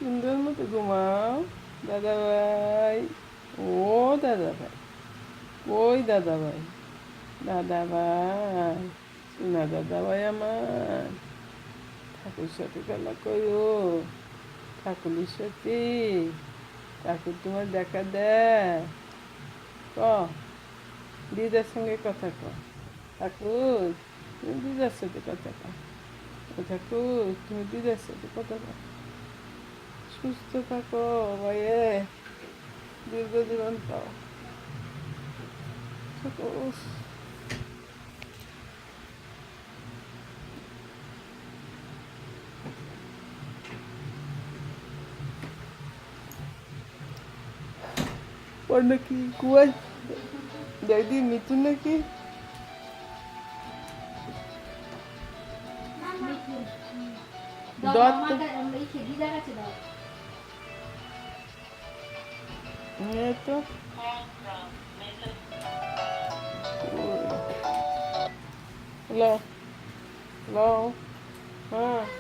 সুন্দর মতো ঘুমাও দাদা ভাই। ও দাদা ভাই, ওই দাদা ভাই, দাদা ভাই, শোনা দাদা ভাই আমার। ঠাকুর সাথে খেলা করো, ঠাকুরের সাথে। ঠাকুর তোমার দেখা দেয়। ক, দিদার সঙ্গে কথা ক। ঠাকুর, তুমি দিদার সাথে কথা ক। ও ঠাকুর, তুমি দিদার সাথে কথা ক। সুস্থ থাকো ভাইয়ে, দীর্ঘ জীবন পাও। ঠাকুর, ওর নাকি কুয়ায় দিদি মিঠুন নাকি দত্ত। হ্যাঁ তো হ্যালো, হ্যালো, হ্যাঁ।